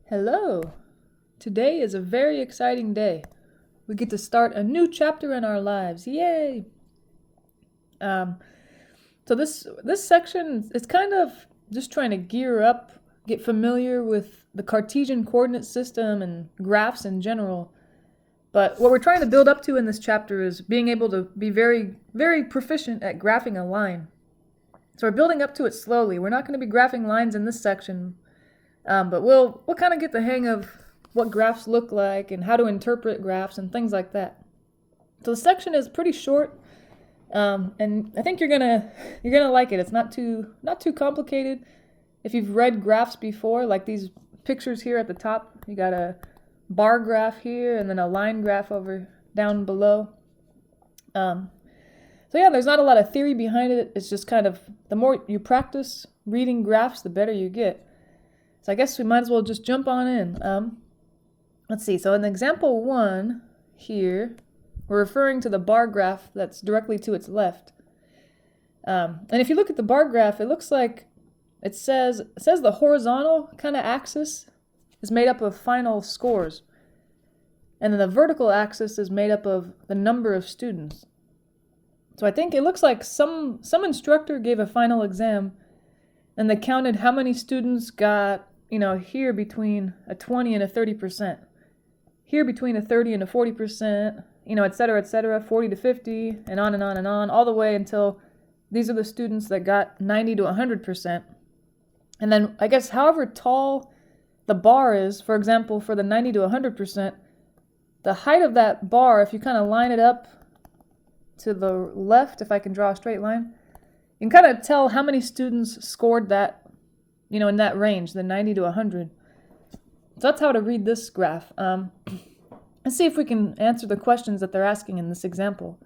Hello! Today is a very exciting day. We get to start a new chapter in our lives. Yay! So this section is kind of just trying to gear up, get familiar with the Cartesian coordinate system and graphs in general. But what we're trying to build up to in this chapter is being able to be very, very proficient at graphing a line. So we're building up to it slowly. We're not going to be graphing lines in this section. But we'll kind of get the hang of what graphs look like and how to interpret graphs and things like that. So the section is pretty short, and I think you're gonna like it. It's not too complicated. If you've read graphs before, like these pictures here at the top, you got a bar graph here and then a line graph over down below. So yeah, there's not a lot of theory behind it. It's just kind of the more you practice reading graphs, the better you get. So I guess we might as well just jump on in. Let's see. So in example 1 here, we're referring to the bar graph that's directly to its left. And if you look at the bar graph, it looks like it says the horizontal kind of axis is made up of final scores. And then the vertical axis is made up of the number of students. So I think it looks like some instructor gave a final exam and they counted how many students got, here between a 20 and a 30%. Here between a 30 and a 40%, et cetera, 40 to 50, and on, all the way until these are the students that got 90 to 100%. And then I guess however tall the bar is, for example, for the 90 to 100%, the height of that bar, if you kind of line it up to the left, if I can draw a straight line, you can kind of tell how many students scored that, in that range, the 90 to 100. So that's how to read this graph. Let's see if we can answer the questions that they're asking in this example.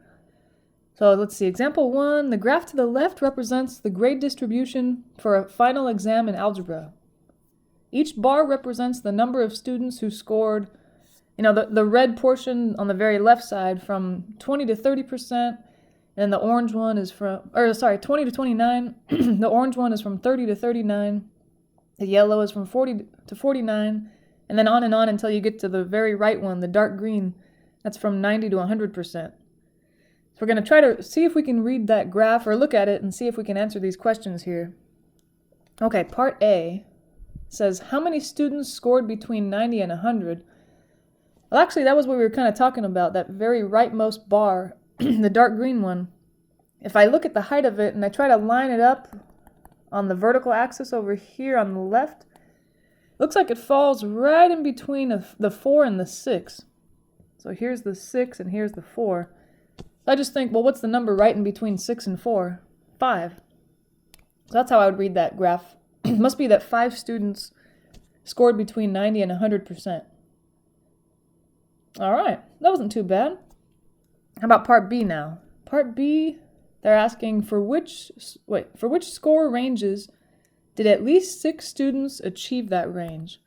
So let's see. Example 1, the graph to the left represents the grade distribution for a final exam in algebra. Each bar represents the number of students who scored, the red portion on the very left side from 20 to 30%, and the orange one is 20 to 29. The orange one is from 30 to 39. The yellow is from 40 to 49. And then on until you get to the very right one, the dark green. That's from 90 to 100%. So we're going to try to see if we can read that graph or look at it and see if we can answer these questions here. Okay, part A says, how many students scored between 90 and 100? Well, actually, that was what we were kind of talking about, that very rightmost bar, the dark green one. If I look at the height of it and I try to line it up on the vertical axis over here on the left, looks like it falls right in between the 4 and the 6. So here's the 6 and here's the 4. So I just think, well, what's the number right in between 6 and 4? 5. So that's how I would read that graph. It must be that 5 students scored between 90 and 100%. All right, that wasn't too bad. How about part B now? Part B, they're asking for which score ranges did at least 6 students achieve that range?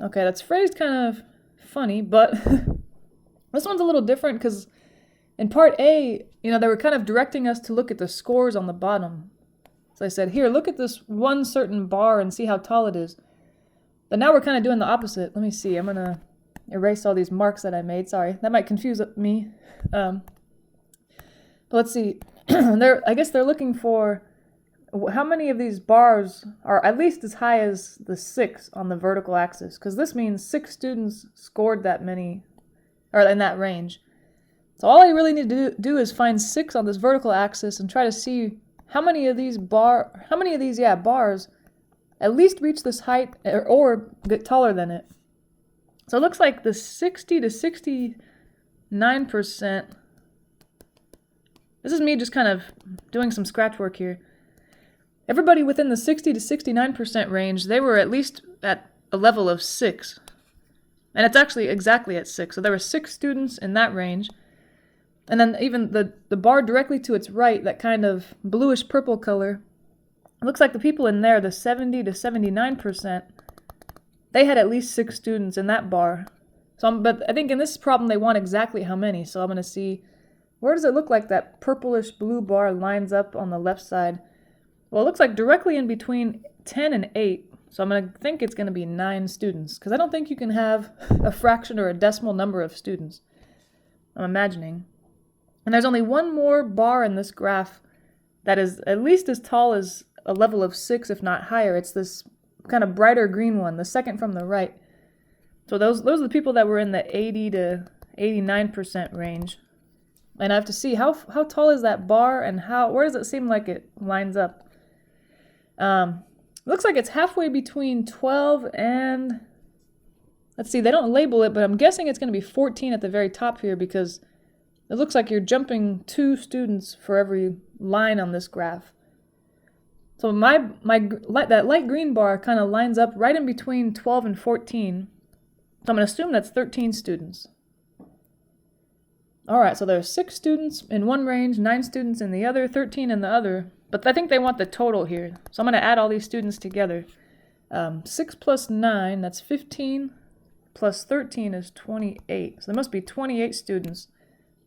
Okay, that's phrased kind of funny, but this one's a little different because in part A, they were kind of directing us to look at the scores on the bottom. So I said, here, look at this one certain bar and see how tall it is. But now we're kind of doing the opposite. Let me see, I'm going to erase all these marks that I made. Sorry, that might confuse me. But let's see. I guess they're looking for how many of these bars are at least as high as the 6 on the vertical axis, because this means 6 students scored that many, or in that range. So all I really need to do is find 6 on this vertical axis and try to see how many of these bars at least reach this height or get taller than it. So it looks like the 60 to 69%. This is me just kind of doing some scratch work here. Everybody within the 60 to 69% range, they were at least at a level of 6. And it's actually exactly at 6. So there were 6 students in that range. And then even the bar directly to its right, that kind of bluish purple color, it looks like the people in there, the 70 to 79%, they had at least 6 students in that bar. But I think in this problem they want exactly how many. So I'm going to see, where does it look like that purplish blue bar lines up on the left side? Well, it looks like directly in between 10 and 8. So I'm going to think it's going to be 9 students, because I don't think you can have a fraction or a decimal number of students. I'm imagining. And there's only one more bar in this graph that is at least as tall as a level of 6, if not higher. It's this kind of brighter green one, the second from the right. So those are the people that were in the 80 to 89% range. And I have to see how tall is that bar, and where does it seem like it lines up? Looks like it's halfway between 12 and, let's see, they don't label it, but I'm guessing it's going to be 14 at the very top here, because it looks like you're jumping 2 students for every line on this graph. So that light green bar kind of lines up right in between 12 and 14. So I'm going to assume that's 13 students. All right, so there's 6 students in one range, 9 students in the other, 13 in the other. But I think they want the total here. So I'm going to add all these students together. 6 plus 9, that's 15, plus 13 is 28. So there must be 28 students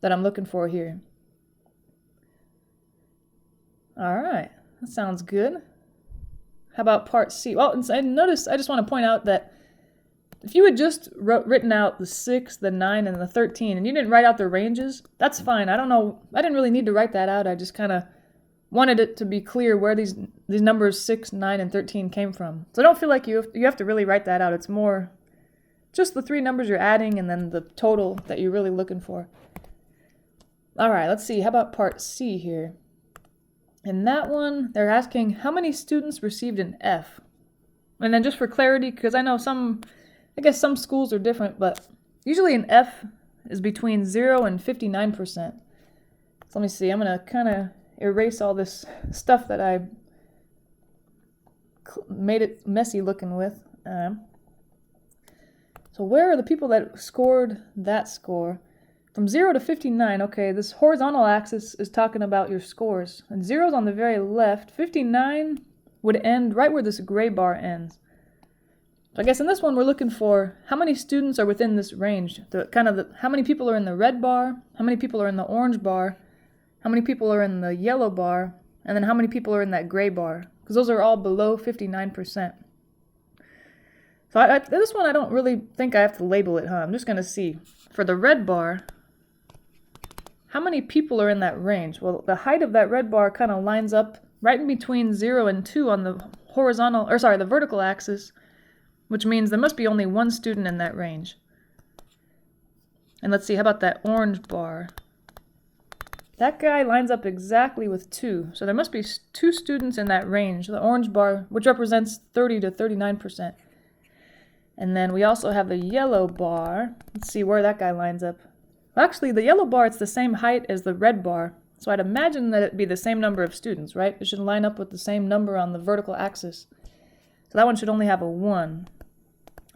that I'm looking for here. All right, that sounds good. How about part C? Well, I just want to point out that if you had just written out the 6, the 9, and the 13, and you didn't write out the ranges, that's fine. I don't know. I didn't really need to write that out. I just kind of wanted it to be clear where these numbers 6, 9, and 13 came from. So don't feel like you have to really write that out. It's more just the 3 numbers you're adding and then the total that you're really looking for. All right, let's see. How about part C here? In that one, they're asking how many students received an F. And then just for clarity, because I know I guess some schools are different, but usually an F is between 0 and 59%. So let me see. I'm going to kind of erase all this stuff that I made it messy looking with. So where are the people that scored that score? From 0 to 59, okay, this horizontal axis is talking about your scores. And 0's on the very left. 59 would end right where this gray bar ends. So I guess in this one we're looking for how many students are within this range. How many people are in the red bar, how many people are in the orange bar, how many people are in the yellow bar, and then how many people are in that gray bar. Because those are all below 59%. So this one I don't really think I have to label it, I'm just going to see. For the red bar, how many people are in that range? Well, the height of that red bar kind of lines up right in between 0 and 2 on the vertical axis, which means there must be only 1 student in that range. And let's see, how about that orange bar? That guy lines up exactly with 2, so there must be 2 students in that range, the orange bar, which represents 30 to 39%. And then we also have the yellow bar. Let's see where that guy lines up. Well, actually, the yellow bar, it's the same height as the red bar, so I'd imagine that it'd be the same number of students, right? It should line up with the same number on the vertical axis. So that one should only have a 1.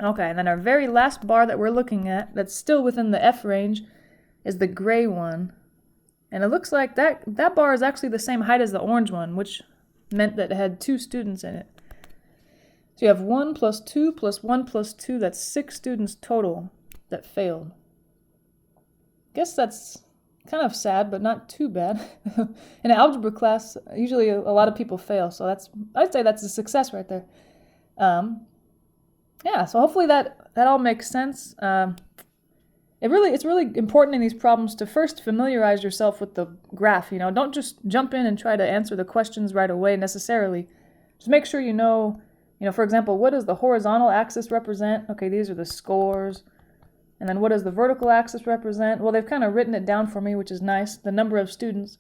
Okay, and then our very last bar that we're looking at, that's still within the F range, is the gray one. And it looks like that bar is actually the same height as the orange one, which meant that it had 2 students in it. So you have 1 plus 2 plus 1 plus 2, that's 6 students total that failed. Guess that's kind of sad, but not too bad. In an algebra class, usually a lot of people fail, so I'd say that's a success right there. Yeah, so hopefully that all makes sense. It's really important in these problems to first familiarize yourself with the graph. Don't just jump in and try to answer the questions right away necessarily. Just make sure you know, for example, what does the horizontal axis represent? Okay, these are the scores. And then what does the vertical axis represent? Well, they've kind of written it down for me, which is nice, the number of students.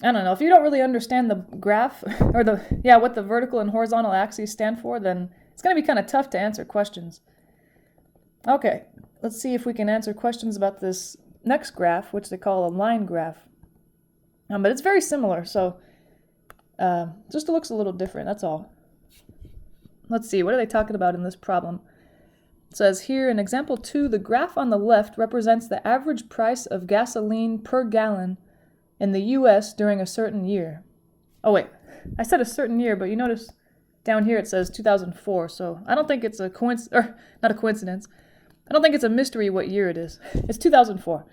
I don't know, if you don't really understand the graph, or what the vertical and horizontal axes stand for, then it's going to be kind of tough to answer questions. Okay, let's see if we can answer questions about this next graph, which they call a line graph. But it's very similar, so just it looks a little different, that's all. Let's see, what are they talking about in this problem? It says here in example 2, the graph on the left represents the average price of gasoline per gallon in the U.S. during a certain year. Oh wait, I said a certain year, but you notice down here it says 2004, so I don't think it's a not a coincidence. I don't think it's a mystery what year it is. It's 2004.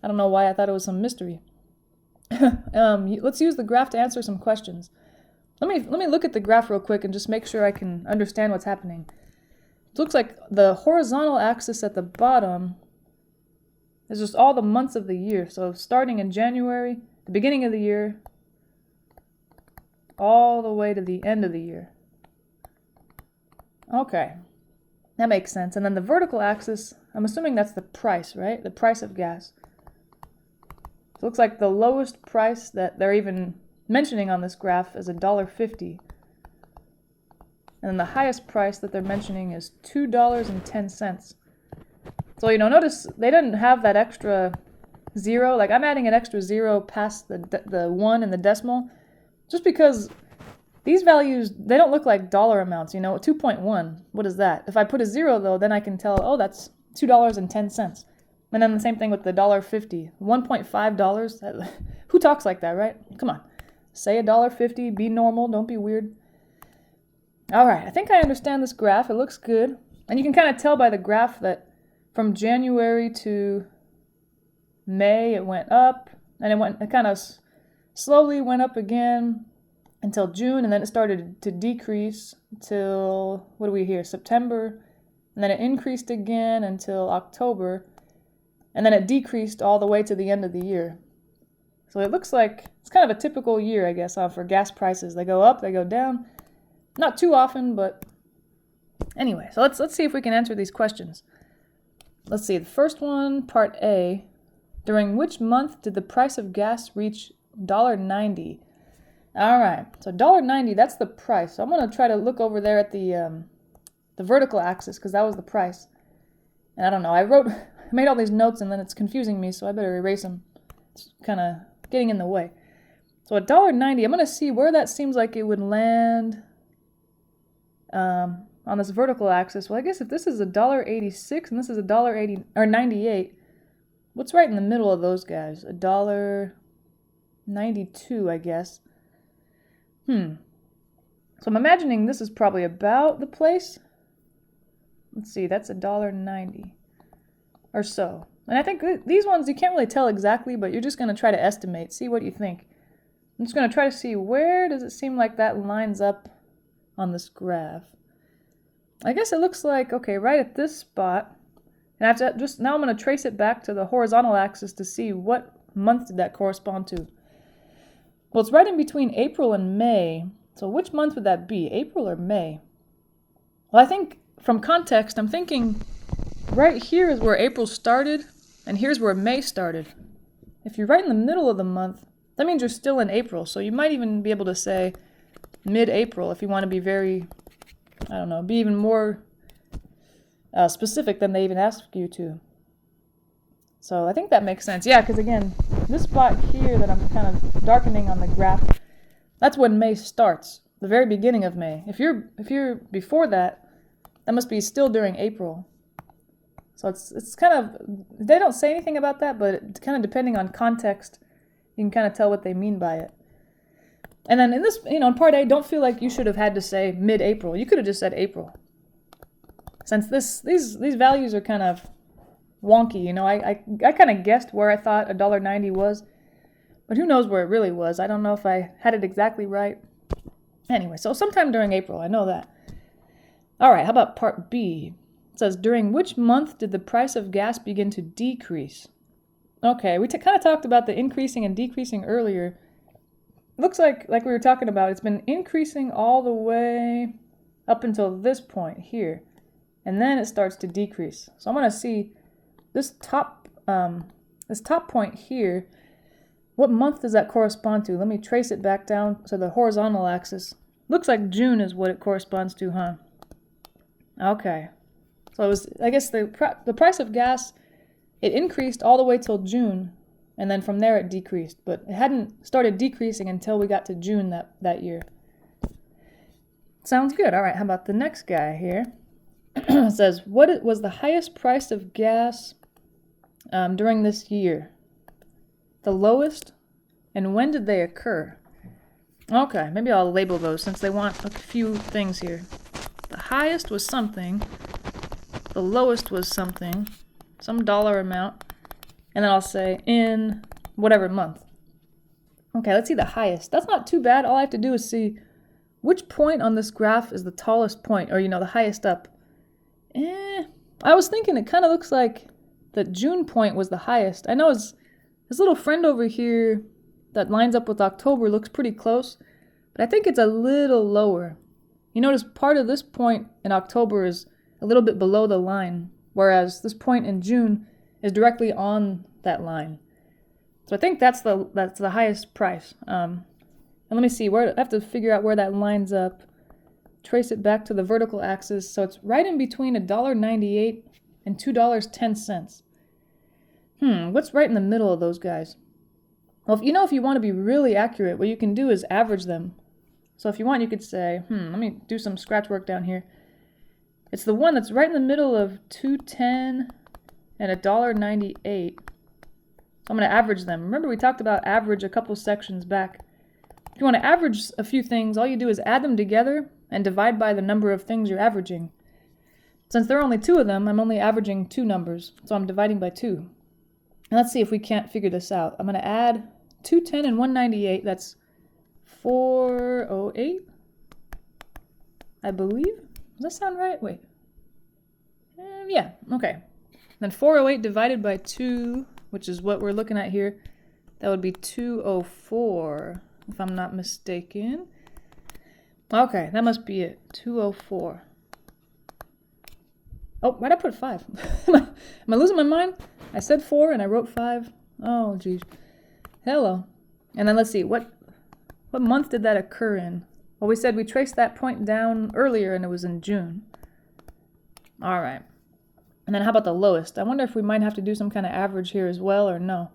I don't know why I thought it was some mystery. Let's use the graph to answer some questions. Let me look at the graph real quick and just make sure I can understand what's happening. It looks like the horizontal axis at the bottom is just all the months of the year. So starting in January, the beginning of the year, all the way to the end of the year. Okay, that makes sense. And then the vertical axis, I'm assuming that's the price, right? The price of gas. So it looks like the lowest price that they're even mentioning on this graph is $1.50. And then the highest price that they're mentioning is $2.10. So, notice they didn't have that extra zero. Like, I'm adding an extra zero past the 1 and the decimal, just because these values, they don't look like dollar amounts, 2.1, what is that? If I put a zero, though, then I can tell, oh, that's $2.10. And then the same thing with the $1.50. $1.5, who talks like that, right? Come on. Say $1.50, be normal, don't be weird. All right, I think I understand this graph. It looks good. And you can kind of tell by the graph that from January to May, it went up, and it kind of slowly went up again until June, and then it started to decrease till, what are we here, September, and then it increased again until October, and then it decreased all the way to the end of the year. So it looks like it's kind of a typical year, I guess, for gas prices. They go up, they go down. Not too often, but anyway. So let's see if we can answer these questions. Let's see, the first one, part A. During which month did the price of gas reach $1.90? All right, so $1.90, that's the price. So I'm going to try to look over there at the vertical axis, because that was the price. And I don't know, I made all these notes, and then it's confusing me, so I better erase them. It's kind of getting in the way. So $1.90, I'm going to see where that seems like it would land on this vertical axis. Well, I guess if this is $1.86 and this is $1.80 or 98, what's right in the middle of those guys? $1.92, I guess. So I'm imagining this is probably about the place. Let's see, that's $1.90 or so. And I think these ones you can't really tell exactly, but you're just going to try to estimate, see what you think. I'm just going to try to see where does it seem like that lines up on this graph. I guess it looks like, okay, right at this spot, and I have to now I'm going to trace it back to the horizontal axis to see what month did that correspond to. Well, it's right in between April and May. So which month would that be, April or May? Well, I think from context, I'm thinking right here is where April started, and here's where May started. If you're right in the middle of the month, that means you're still in April. So you might even be able to say mid-April if you want to be very, I don't know, be even more specific than they even ask you to. So I think that makes sense. Yeah, because again, this spot here that I'm kind of darkening on the graph, that's when May starts, the very beginning of May. If you're before that, that must be still during April. So it's kind of, they don't say anything about that, but it's kind of depending on context, you can kind of tell what they mean by it. And then in this, in part A, don't feel like you should have had to say mid-April. You could have just said April. Since these values are kind of wonky, I kind of guessed where I thought $1.90 was, but who knows where it really was. I don't know if I had it exactly right. Anyway, so sometime during April, I know that. All right, how about part B? It says, during which month did the price of gas begin to decrease? Okay, we kind of talked about the increasing and decreasing earlier. Looks like we were talking about, it's been increasing all the way up until this point here, and then it starts to decrease. So I'm going to see this top point here. What month does that correspond to? Let me trace it back down to the horizontal axis. Looks like June is what it corresponds to, huh? Okay. So it was, I guess the price of gas, it increased all the way till June, and then from there it decreased. But it hadn't started decreasing until we got to June that year. Sounds good. All right, how about the next guy here? It says, what was the highest price of gas during this year? The lowest? And when did they occur? Okay, maybe I'll label those since they want a few things here. The highest was something. The lowest was something. Some dollar amount. And then I'll say in whatever month. Okay, let's see the highest. That's not too bad. All I have to do is see which point on this graph is the tallest point, or the highest up? I was thinking it kind of looks like the June point was the highest. I know this little friend over here that lines up with October looks pretty close, but I think it's a little lower. You notice part of this point in October is a little bit below the line, whereas this point in June is directly on that line. So I think that's the highest price. And let me see, I have to figure out where that lines up. Trace it back to the vertical axis. So it's right in between $1.98 and $2.10. What's right in the middle of those guys? Well, if you want to be really accurate, what you can do is average them. So if you want, you could say, let me do some scratch work down here. It's the one that's right in the middle of $2.10 and $1.98. So I'm going to average them. Remember we talked about average a couple sections back. If you want to average a few things, all you do is add them together and divide by the number of things you're averaging. Since there are only 2 of them, I'm only averaging 2 numbers, so I'm dividing by 2. And let's see if we can't figure this out. I'm going to add 210 and 198. That's 408, I believe. Does that sound right? Wait. Yeah, okay. Then 408 divided by 2, which is what we're looking at here, that would be 204, if I'm not mistaken. Okay, that must be it. 204. Oh, why'd I put 5? Am I losing my mind? I said 4 and I wrote 5. Oh, geez. Hello. And then let's see, what month did that occur in? Well, we said we traced that point down earlier and it was in June. All right. And then how about the lowest? I wonder if we might have to do some kind of average here as well or no.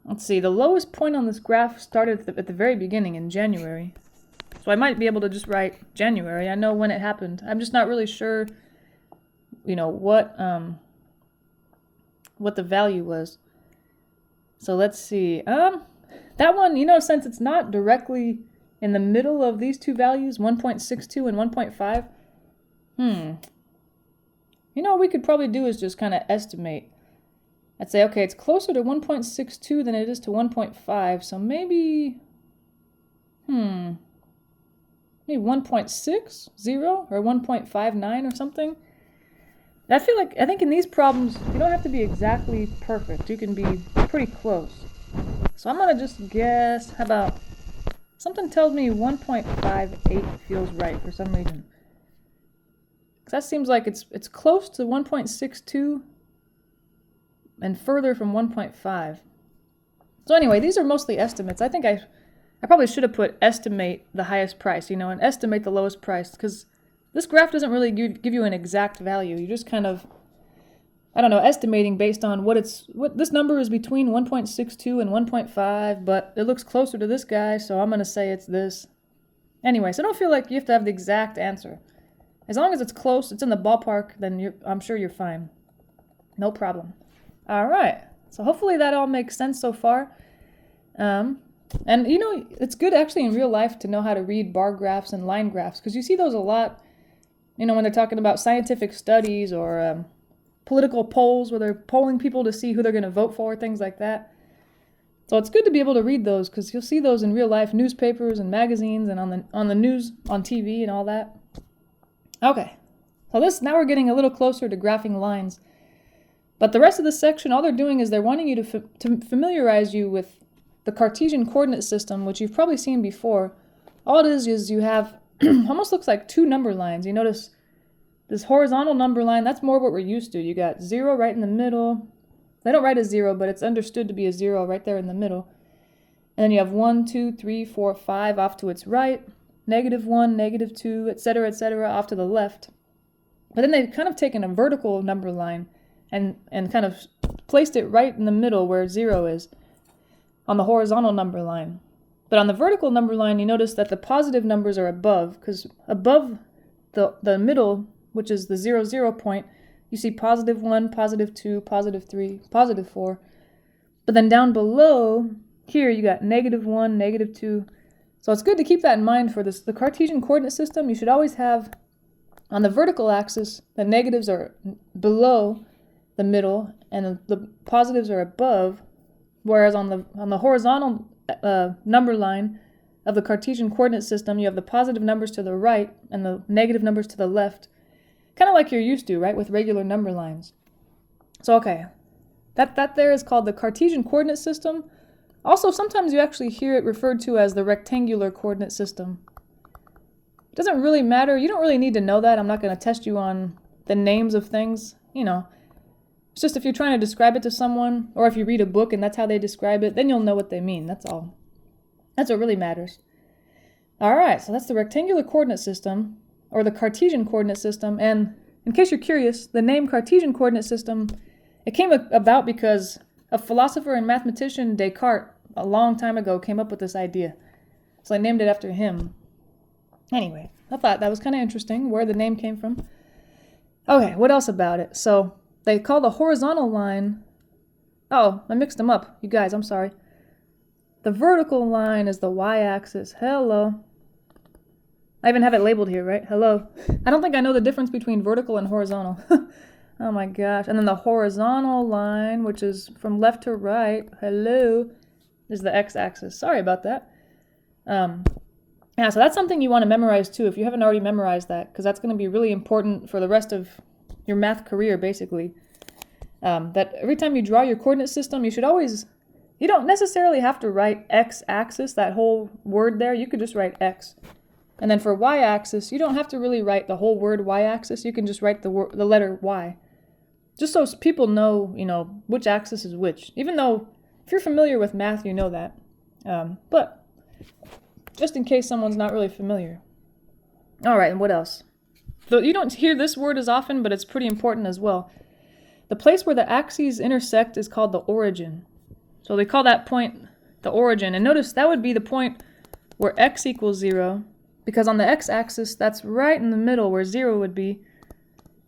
Let's see, the lowest point on this graph started at the very beginning in January. So I might be able to just write January. I know when it happened. I'm just not really sure, what the value was. So let's see. That one, since it's not directly in the middle of these two values, 1.62 and 1.5, what we could probably do is just kind of estimate. I'd say, okay, it's closer to 1.62 than it is to 1.5, so maybe 1.60 or 1.59 or something. I think in these problems, you don't have to be exactly perfect. You can be pretty close. So I'm going to just guess, how about, something tells me 1.58 feels right for some reason. Because that seems like it's close to 1.62 and further from 1.5. So anyway, these are mostly estimates. I think I probably should have put estimate the highest price, and estimate the lowest price, because this graph doesn't really give you an exact value. You're just kind of, estimating based on what this number is between 1.62 and 1.5, but it looks closer to this guy, so I'm going to say it's this. Anyway, so I don't feel like you have to have the exact answer. As long as it's close, it's in the ballpark, then I'm sure you're fine. No problem. All right. So hopefully that all makes sense so far. And it's good actually in real life to know how to read bar graphs and line graphs, because you see those a lot, when they're talking about scientific studies or political polls where they're polling people to see who they're going to vote for, things like that. So it's good to be able to read those, because you'll see those in real life, newspapers and magazines and on the news, on TV and all that. Okay, so now we're getting a little closer to graphing lines. But the rest of this section, all they're doing is they're wanting you to familiarize you with the Cartesian coordinate system, which you've probably seen before. All it is you have, almost looks like 2 number lines. You notice this horizontal number line, that's more what we're used to. You got 0 right in the middle. They don't write a 0, but it's understood to be a 0 right there in the middle. And then you have 1, 2, 3, 4, 5 off to its right, -1, -2, etc., off to the left. But then they've kind of taken a vertical number line and kind of placed it right in the middle where 0 is on the horizontal number line. But on the vertical number line, you notice that the positive numbers are above, because above the middle, which is the 0, 0 point, you see +1, +2, +3, +4. But then down below here, you got -1, -2. So it's good to keep that in mind for the Cartesian coordinate system. You should always have, on the vertical axis, the negatives are below the middle and the positives are above, whereas on the horizontal number line, of the Cartesian coordinate system, you have the positive numbers to the right and the negative numbers to the left, kind of like you're used to, right, with regular number lines. So, okay, that there is called the Cartesian coordinate system. Also, sometimes you actually hear it referred to as the rectangular coordinate system. It doesn't really matter. You don't really need to know that. I'm not going to test you on the names of things. It's just if you're trying to describe it to someone, or if you read a book and that's how they describe it, then you'll know what they mean. That's all. That's what really matters. All right, so that's the rectangular coordinate system, or the Cartesian coordinate system. And in case you're curious, the name Cartesian coordinate system, it came about because a philosopher and mathematician, Descartes, a long time ago came up with this idea. So I named it after him. Anyway, I thought that was kind of interesting where the name came from. Okay, what else about it? So they call the horizontal line... Oh, I mixed them up. You guys, I'm sorry. The vertical line is the y-axis. Hello. I even have it labeled here, right? Hello. I don't think I know the difference between vertical and horizontal. Oh my gosh. And then the horizontal line, which is from left to right, hello, is the x-axis. Sorry about that. Yeah, so that's something you want to memorize too, if you haven't already memorized that, because that's going to be really important for the rest of your math career, basically. That every time you draw your coordinate system, you should always... You don't necessarily have to write x-axis, that whole word there. You could just write x. And then for y-axis, you don't have to really write the whole word y-axis. You can just write the letter y. Just so people know, which axis is which. Even though, if you're familiar with math, you know that. But just in case someone's not really familiar. All right, and what else? Though you don't hear this word as often, but it's pretty important as well. The place where the axes intersect is called the origin. So they call that point the origin. And notice that would be the point where x equals 0, because on the x-axis, that's right in the middle where 0 would be.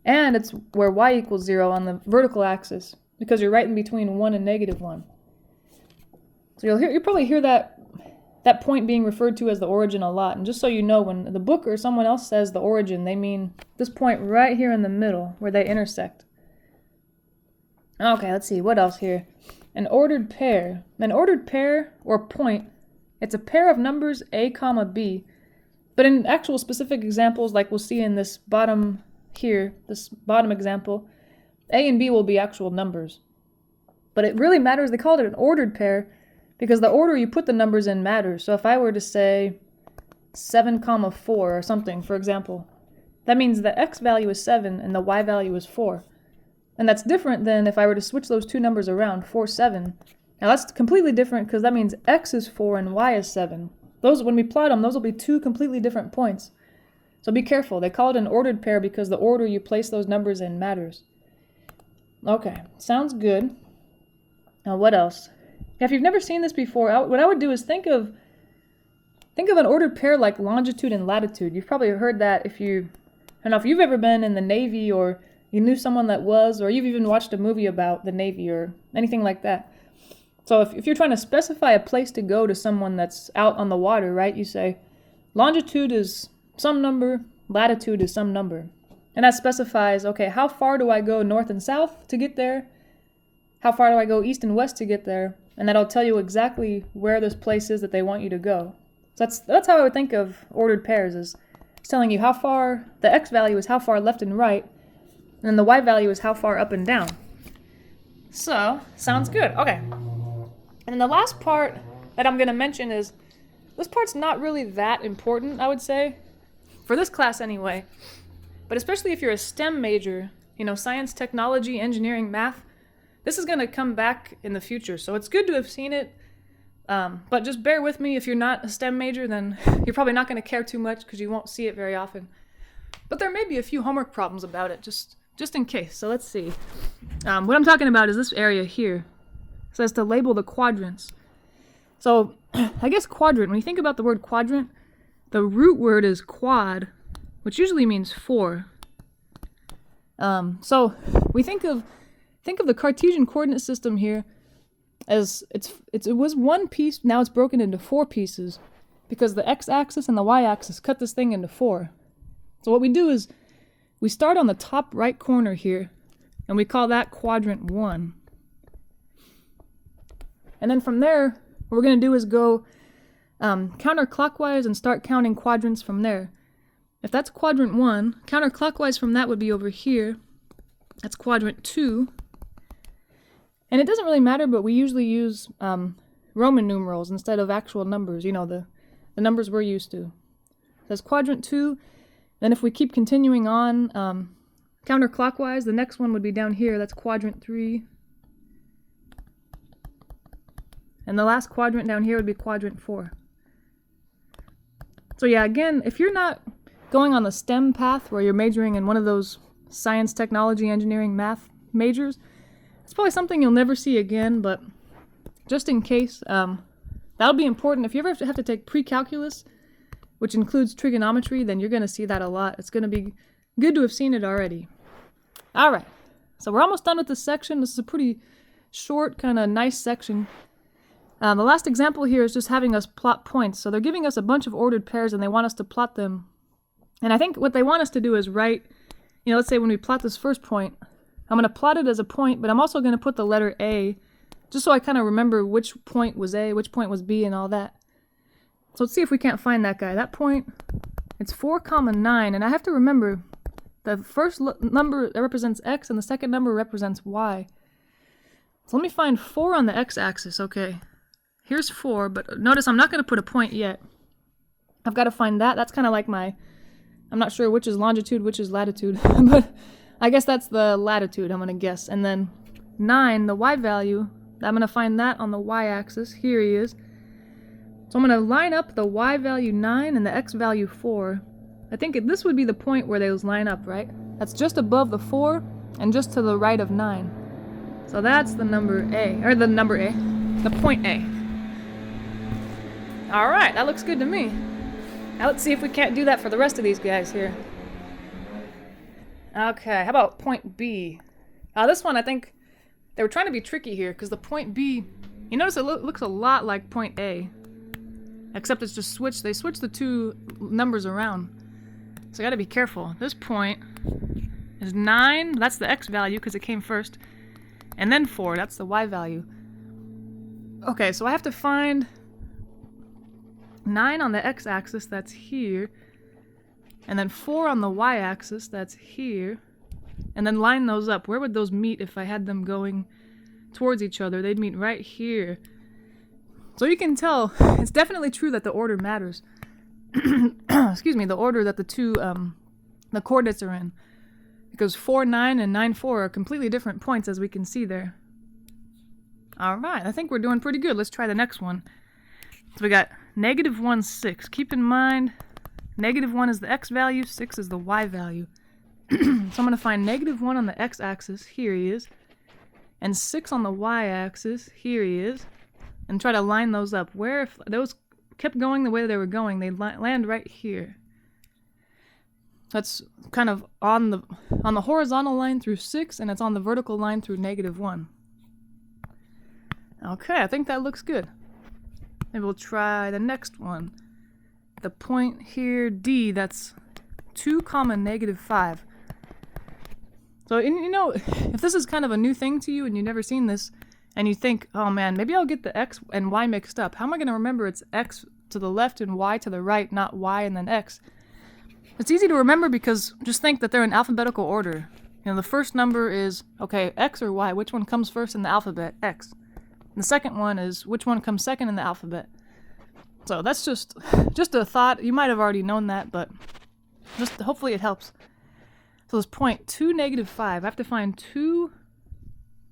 And it's where y equals 0 on the vertical axis, because you're right in between 1 and -1. So you'll probably hear that point being referred to as the origin a lot. And just so you know, when the book or someone else says the origin, they mean this point right here in the middle where they intersect. Okay, let's see, what else here? An ordered pair. An ordered pair, or point, it's a pair of numbers a comma b. But in actual specific examples, like we'll see in this bottom here, this bottom example, a and b will be actual numbers. But it really matters, they called it an ordered pair, because the order you put the numbers in matters. So if I were to say 7, 4 or something, for example, that means the x value is 7 and the y value is 4. And that's different than if I were to switch those two numbers around, 4, 7. Now that's completely different because that means x is 4 and y is 7. Those, when we plot them, those will be two completely different points. So be careful. They call it an ordered pair because the order you place those numbers in matters. Okay, sounds good. Now what else? If you've never seen this before, what I would do is think of an ordered pair like longitude and latitude. You've probably heard that I don't know if you've ever been in the Navy or you knew someone that was, or you've even watched a movie about the Navy or anything like that. So if you're trying to specify a place to go to someone that's out on the water, right, you say longitude is some number, latitude is some number. And that specifies, okay, how far do I go north and south to get there? How far do I go east and west to get there? And that'll tell you exactly where this place is that they want you to go. So that's how I would think of ordered pairs, is it's telling you how far, the x value is how far left and right, and then the y value is how far up and down. So, sounds good. Okay. And then the last part that I'm going to mention is, this part's not really that important, I would say, for this class anyway. But especially if you're a STEM major, science, technology, engineering, math, this is going to come back in the future. So it's good to have seen it, but just bear with me. If you're not a STEM major, then you're probably not going to care too much because you won't see it very often. But there may be a few homework problems about it, just in case. So let's see. What I'm talking about is this area here. It says to label the quadrants. So I guess quadrant, when you think about the word quadrant, the root word is quad, which usually means 4. So we think of the Cartesian coordinate system here as it was one piece, now it's broken into 4 pieces because the x-axis and the y-axis cut this thing into 4. So what we do is we start on the top right corner here, and we call that quadrant 1. And then from there, what we're going to do is go counterclockwise and start counting quadrants from there. If that's quadrant 1, counterclockwise from that would be over here. That's quadrant 2. And it doesn't really matter, but we usually use Roman numerals instead of actual numbers, you know, the numbers we're used to. That's quadrant 2. Then if we keep continuing on counterclockwise, the next one would be down here. That's quadrant 3. And the last quadrant down here would be quadrant 4. So yeah, again, if you're not going on the STEM path where you're majoring in one of those science, technology, engineering, math majors, it's probably something you'll never see again, but just in case, that'll be important. If you ever have to take pre-calculus, which includes trigonometry, then you're going to see that a lot. It's going to be good to have seen it already. All right, so we're almost done with this section. This is a pretty short, kind of nice section. The last example here is just having us plot points. So they're giving us a bunch of ordered pairs and they want us to plot them. And I think what they want us to do is write, you know, let's say when we plot this first point, I'm going to plot it as a point, but I'm also going to put the letter A, just so I kind of remember which point was A, which point was B, and all that. So let's see if we can't find that guy. That point, it's 4, 9, and I have to remember the first number represents X and the second number represents Y. So let me find 4 on the X-axis. Okay, here's 4, but notice I'm not going to put a point yet. I've got to find that. That's kind of like my, I'm not sure which is longitude, which is latitude, but I guess that's the latitude, I'm going to guess. And then 9, the Y value, I'm going to find that on the Y-axis. Here he is. So I'm going to line up the Y value 9 and the X value 4. I think this would be the point where those line up, right? That's just above the 4 and just to the right of 9. So that's the number A, or the number A, the point A. All right, that looks good to me. Now let's see if we can't do that for the rest of these guys here. Okay, how about point B? This one, I think they were trying to be tricky here because the point B, you notice it looks a lot like point A, except it's just switched. They switched the two numbers around. So I gotta be careful. This point is 9, that's the X value because it came first, and then 4, that's the Y value. Okay, so I have to find 9 on the X-axis, that's here, and then 4 on the Y-axis, that's here, and then line those up. Where would those meet if I had them going towards each other? They'd meet right here. So you can tell, it's definitely true that the order matters. Excuse me, the order that the two, the coordinates are in. Because 4, 9 and 9, 4 are completely different points, as we can see there. Alright, I think we're doing pretty good. Let's try the next one. So we got -1, 6. Keep in mind, -1 is the X value, 6 is the Y value. So I'm going to find -1 on the X-axis, here he is, and 6 on the Y-axis, here he is, and try to line those up. Where if those kept going the way they were going, they'd land right here. That's kind of on the horizontal line through 6, and it's on the vertical line through -1. Okay, I think that looks good. Maybe we'll try the next one. The point here, D, that's 2, -5. So, you know, if this is kind of a new thing to you and you've never seen this, and you think, oh man, maybe I'll get the X and Y mixed up. How am I going to remember it's X to the left and Y to the right, not Y and then X? It's easy to remember because just think that they're in alphabetical order. You know, the first number is, okay, X or Y, which one comes first in the alphabet? X. And the second one is, which one comes second in the alphabet? So that's just a thought. You might have already known that, but just hopefully it helps. So this point 2, -5. I have to find 2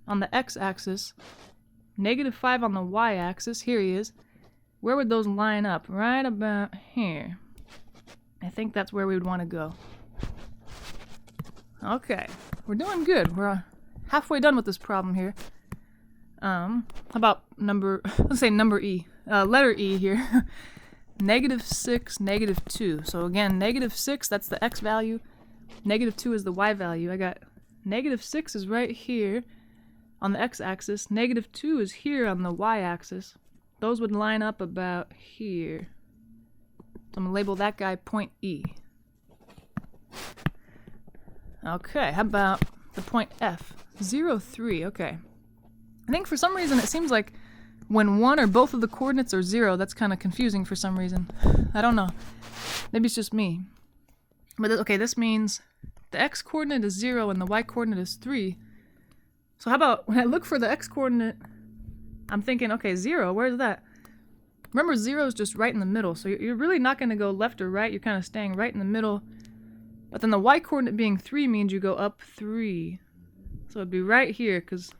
on the X-axis, -5 on the Y-axis. Here he is. Where would those line up? Right about here. I think that's where we would want to go. Okay, we're doing good. We're halfway done with this problem here. How about let's say number E. Letter E here. -6, -2. So again, -6, that's the X value. -2 is the Y value. I got -6 is right here on the X-axis. -2 is here on the Y-axis. Those would line up about here. So I'm going to label that guy point E. Okay, how about the point F? 0, 3, okay. I think for some reason it seems like when one or both of the coordinates are 0. That's kind of confusing for some reason. I don't know. Maybe it's just me. But okay, this means the x-coordinate is 0 and the y-coordinate is 3. So how about when I look for the x-coordinate, I'm thinking, okay, 0, where's that? Remember, 0 is just right in the middle, so you're really not going to go left or right. You're kind of staying right in the middle. But then the y-coordinate being 3 means you go up 3. So it'd be right here, because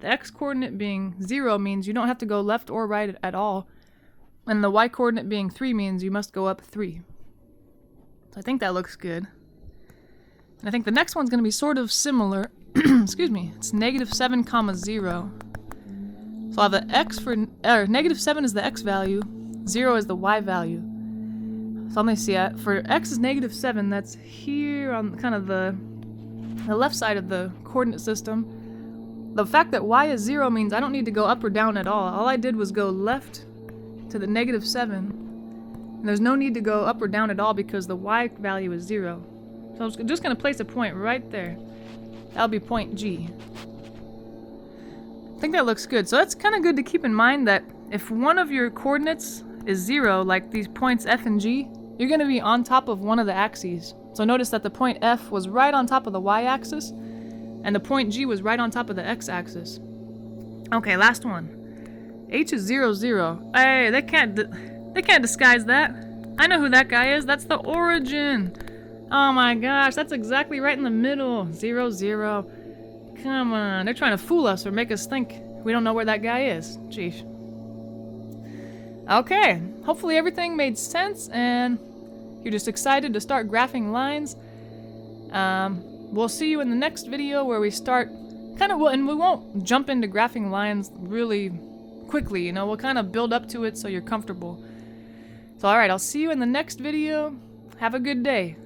the x-coordinate being 0 means you don't have to go left or right at all. And the y-coordinate being 3 means you must go up 3. So I think that looks good. And I think the next one's going to be sort of similar. Excuse me. It's -7, 0. So I'll have the x for, -7 is the x value, 0 is the y value. So let me see, for x is -7, that's here on kind of the left side of the coordinate system. The fact that y is 0 means I don't need to go up or down at all. All I did was go left to the -7. And there's no need to go up or down at all because the y value is 0. So I'm just going to place a point right there. That'll be point G. I think that looks good. So that's kind of good to keep in mind that if one of your coordinates is 0, like these points F and G, you're going to be on top of one of the axes. So notice that the point F was right on top of the y-axis, and the point G was right on top of the x-axis. Okay, last one. H is 0, 0. Hey, they can't disguise that. I know who that guy is. That's the origin. Oh my gosh, that's exactly right in the middle. 0, 0. Come on, they're trying to fool us or make us think we don't know where that guy is. Jeez. Okay, hopefully everything made sense and you're just excited to start graphing lines. We'll see you in the next video where we start and we won't jump into graphing lines really quickly, you know, we'll kind of build up to it so you're comfortable. So alright, I'll see you in the next video. Have a good day.